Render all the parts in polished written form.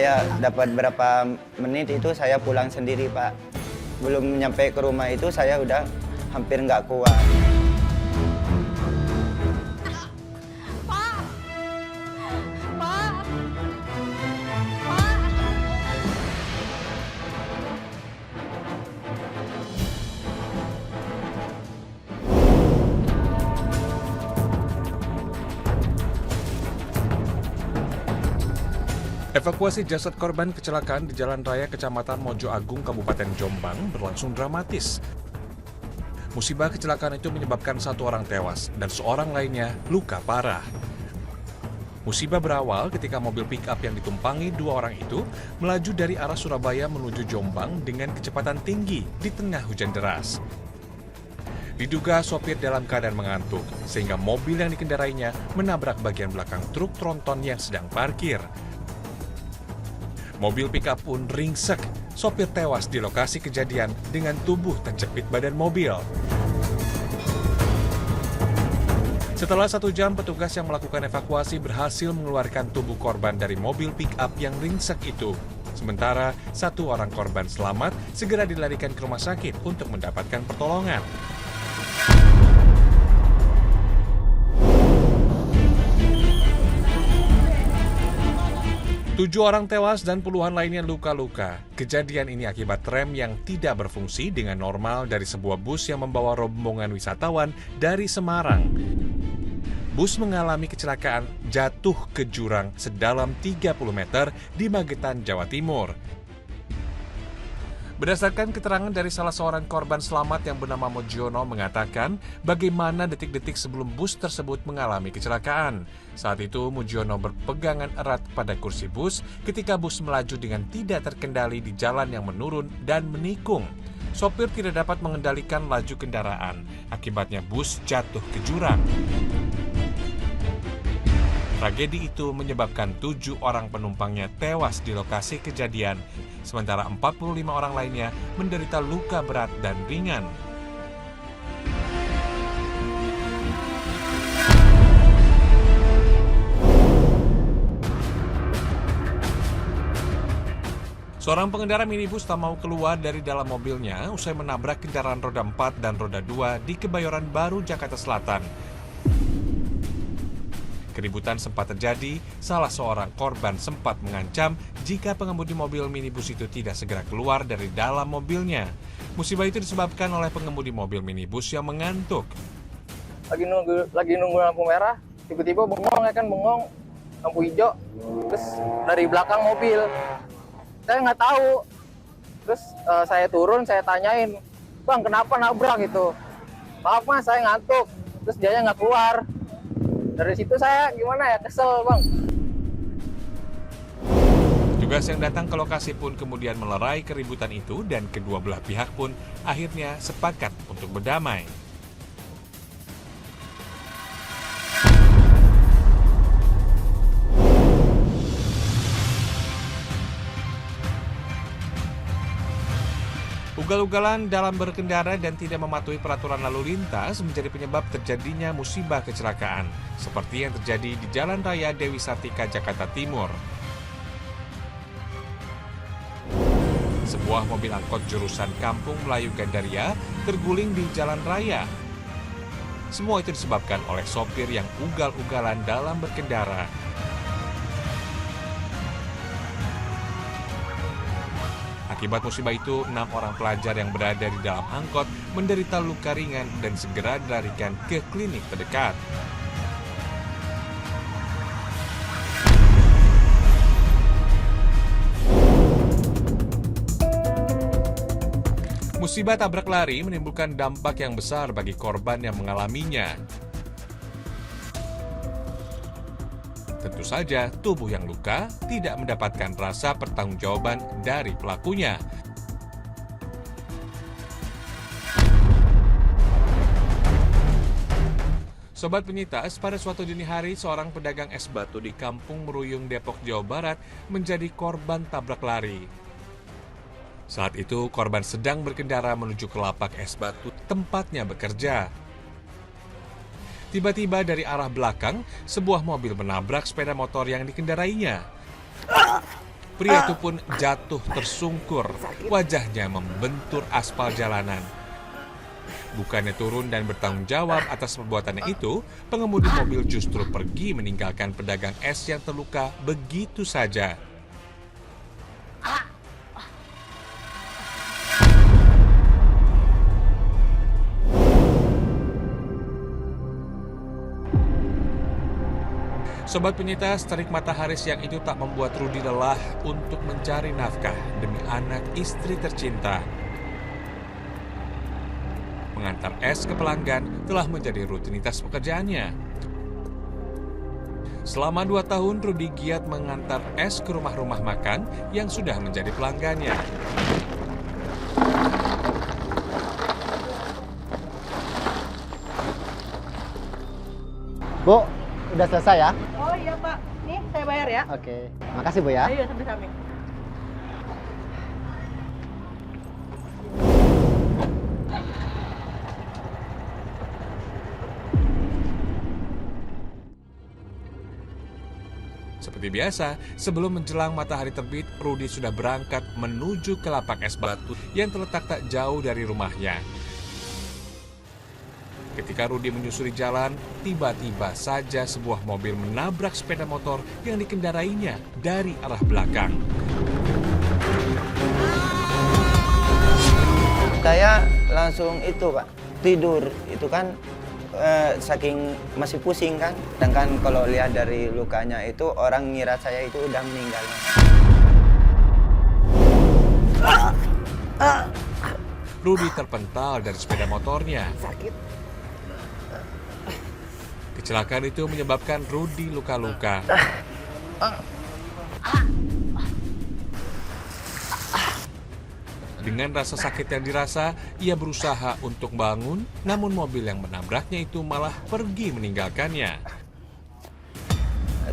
saya dapat berapa menit itu saya pulang sendiri, Pak. Belum nyampe ke rumah itu saya udah hampir nggak kuat. Pak! Pak! Pak! Evakuasi jasad korban kecelakaan di Jalan Raya Kecamatan Mojo Agung, Kabupaten Jombang berlangsung dramatis. Musibah kecelakaan itu menyebabkan satu orang tewas dan seorang lainnya luka parah. Musibah berawal ketika mobil pick-up yang ditumpangi dua orang itu melaju dari arah Surabaya menuju Jombang dengan kecepatan tinggi di tengah hujan deras. Diduga sopir dalam keadaan mengantuk, sehingga mobil yang dikendarainya menabrak bagian belakang truk tronton yang sedang parkir. Mobil pick-up pun ringsek, sopir tewas di lokasi kejadian dengan tubuh terjepit badan mobil. Setelah 1 jam, petugas yang melakukan evakuasi berhasil mengeluarkan tubuh korban dari mobil pick-up yang ringsek itu. Sementara, 1 orang korban selamat segera dilarikan ke rumah sakit untuk mendapatkan pertolongan. Tujuh orang tewas dan puluhan lainnya luka-luka. Kejadian ini akibat rem yang tidak berfungsi dengan normal dari sebuah bus yang membawa rombongan wisatawan dari Semarang. Bus mengalami kecelakaan jatuh ke jurang sedalam 30 meter di Magetan, Jawa Timur. Berdasarkan keterangan dari salah seorang korban selamat yang bernama Mojiono mengatakan bagaimana detik-detik sebelum bus tersebut mengalami kecelakaan. Saat itu Mojiono berpegangan erat pada kursi bus ketika bus melaju dengan tidak terkendali di jalan yang menurun dan menikung. Sopir tidak dapat mengendalikan laju kendaraan. Akibatnya bus jatuh ke jurang. Tragedi itu menyebabkan 7 orang penumpangnya tewas di lokasi kejadian, sementara 45 orang lainnya menderita luka berat dan ringan. Seorang pengendara minibus tak mau keluar dari dalam mobilnya usai menabrak kendaraan roda 4 dan roda 2 di Kebayoran Baru, Jakarta Selatan. Keributan sempat terjadi, salah seorang korban sempat mengancam jika pengemudi mobil minibus itu tidak segera keluar dari dalam mobilnya. Musibah itu disebabkan oleh pengemudi mobil minibus yang mengantuk. Lagi nunggu lampu merah, tiba-tiba bengong lampu hijau, terus dari belakang mobil. Saya nggak tahu, terus saya turun, saya tanyain, "Bang, kenapa nabrak gitu?" "Maaf mas, saya ngantuk." Terus dia nggak keluar. Dari situ saya gimana ya, kesel bang. Tugas yang datang ke lokasi pun kemudian melerai keributan itu dan kedua belah pihak pun akhirnya sepakat untuk berdamai. Ugal-ugalan dalam berkendara dan tidak mematuhi peraturan lalu lintas menjadi penyebab terjadinya musibah kecelakaan, seperti yang terjadi di Jalan Raya Dewi Sartika, Jakarta Timur. Sebuah mobil angkot jurusan Kampung Melayu Gandaria terguling di jalan raya. Semua itu disebabkan oleh sopir yang ugal-ugalan dalam berkendara. Akibat musibah itu, 6 orang pelajar yang berada di dalam angkot menderita luka ringan dan segera dilarikan ke klinik terdekat. Musibah tabrak lari menimbulkan dampak yang besar bagi korban yang mengalaminya. Tentu saja, tubuh yang luka tidak mendapatkan rasa pertanggungjawaban dari pelakunya. Sobat Penyitas, pada suatu dini hari, seorang pedagang es batu di Kampung Meruyung, Depok, Jawa Barat menjadi korban tabrak lari. Saat itu, korban sedang berkendara menuju ke lapak es batu tempatnya bekerja. Tiba-tiba dari arah belakang, sebuah mobil menabrak sepeda motor yang dikendarainya. Pria itu pun jatuh tersungkur, wajahnya membentur aspal jalanan. Bukannya turun dan bertanggung jawab atas perbuatannya itu, pengemudi mobil justru pergi meninggalkan pedagang es yang terluka begitu saja. Sobat penyintas, terik matahari siang itu tak membuat Rudi lelah untuk mencari nafkah demi anak istri tercinta. Mengantar es ke pelanggan telah menjadi rutinitas pekerjaannya. Selama 2 tahun, Rudi giat mengantar es ke rumah-rumah makan yang sudah menjadi pelanggannya. Bu, udah selesai ya? Oh iya Pak, nih saya bayar ya. Oke, makasih Bu ya. Ayo sampai-sampai. Seperti biasa, sebelum menjelang matahari terbit, Rudi sudah berangkat menuju ke lapak es batu yang terletak tak jauh dari rumahnya. Ketika Rudi menyusuri jalan, tiba-tiba saja sebuah mobil menabrak sepeda motor yang dikendarainya dari arah belakang. Saya langsung itu Pak, tidur. Itu kan saking masih pusing kan. Sedangkan kalau lihat dari lukanya itu orang ngira saya itu udah meninggal. Rudi terpental dari sepeda motornya. Kecelakaan itu menyebabkan Rudi luka-luka. Dengan rasa sakit yang dirasa, ia berusaha untuk bangun, namun mobil yang menabraknya itu malah pergi meninggalkannya.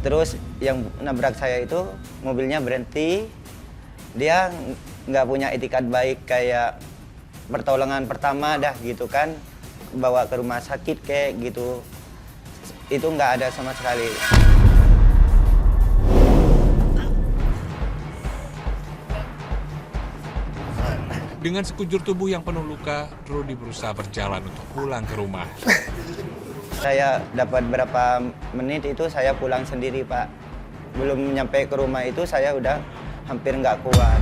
Terus yang nabrak saya itu mobilnya berhenti. Dia nggak punya etikat baik kayak pertolongan pertama dah gitu kan. Bawa ke rumah sakit kayak gitu. Itu nggak ada sama sekali. Dengan sekujur tubuh yang penuh luka, Rudi berusaha berjalan untuk pulang ke rumah. Saya dapat berapa menit itu saya pulang sendiri Pak. Belum nyampe ke rumah itu saya udah hampir nggak kuat.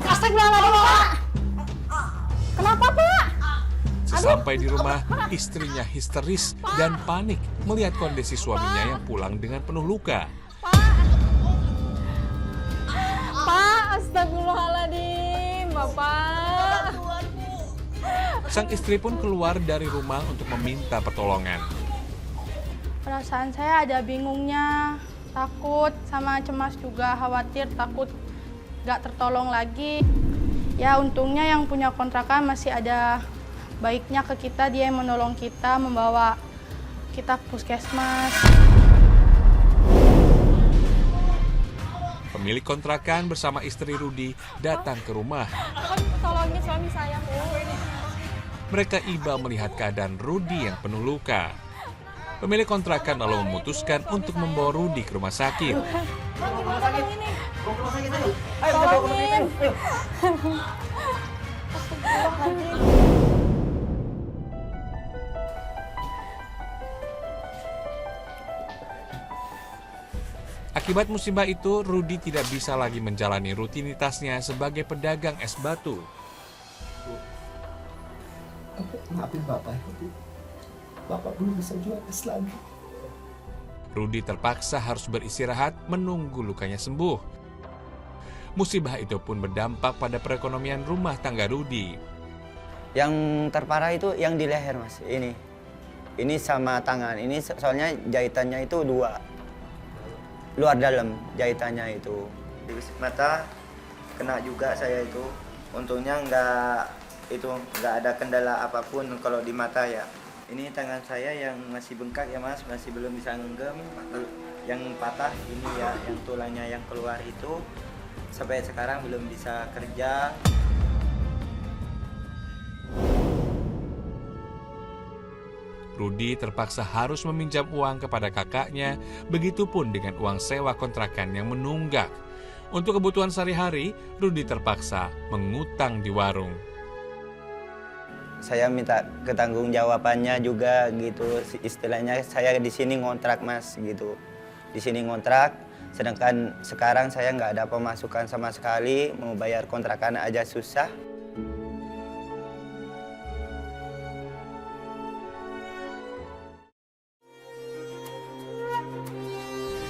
Astagfirullahaladzim, Pak. Kenapa, Pak? Sesampai di rumah, istrinya histeris dan panik melihat kondisi suaminya yang pulang dengan penuh luka. Pak, astagfirullahaladzim, Bapak. Sang istri pun keluar dari rumah untuk meminta pertolongan. Perasaan saya ada bingungnya, takut sama cemas juga, khawatir takut gak tertolong lagi. Ya untungnya yang punya kontrakan masih ada baiknya ke kita, dia yang menolong kita, membawa kita ke puskesmas. Pemilik kontrakan bersama istri Rudi datang ke rumah. Tolongin suami saya, Bu. Mereka iba melihat keadaan Rudi yang penuh luka. Pemilik kontrakan lalu memutuskan untuk membawa Rudi ke rumah sakit. Tolongin. Akibat musibah itu, Rudi tidak bisa lagi menjalani rutinitasnya sebagai pedagang es batu. Maafin Bapak ya, Bapak belum bisa jual es lagi. Rudi terpaksa harus beristirahat menunggu lukanya sembuh. Musibah itu pun berdampak pada perekonomian rumah tangga Rudi. Yang terparah itu yang di leher Mas, ini. Ini sama tangan, ini soalnya jahitannya itu 2. Luar dalam jahitannya itu. Di mata kena juga saya itu. Untungnya nggak ada kendala apapun kalau di mata ya. Ini tangan saya yang masih bengkak ya Mas, masih belum bisa ngenggam. Yang patah ini ya, yang tulangnya yang keluar itu sampai sekarang belum bisa kerja. Rudi terpaksa harus meminjam uang kepada kakaknya, begitupun dengan uang sewa kontrakan yang menunggak. Untuk kebutuhan sehari-hari, Rudi terpaksa mengutang di warung. Saya minta ketanggung-jawabannya juga gitu. Istilahnya saya di sini ngontrak Mas gitu. Di sini ngontrak, sedangkan sekarang saya nggak ada pemasukan sama sekali, mau bayar kontrakan aja susah.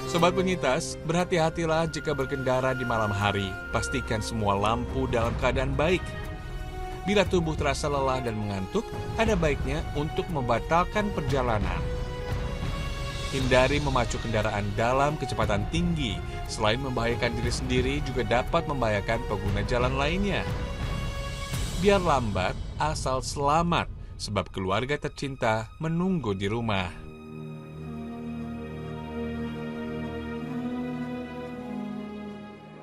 Sobat Penyintas, berhati-hatilah jika berkendara di malam hari. Pastikan semua lampu dalam keadaan baik. Bila tubuh terasa lelah dan mengantuk, ada baiknya untuk membatalkan perjalanan. Hindari memacu kendaraan dalam kecepatan tinggi. Selain membahayakan diri sendiri, juga dapat membahayakan pengguna jalan lainnya. Biar lambat, asal selamat, sebab keluarga tercinta menunggu di rumah.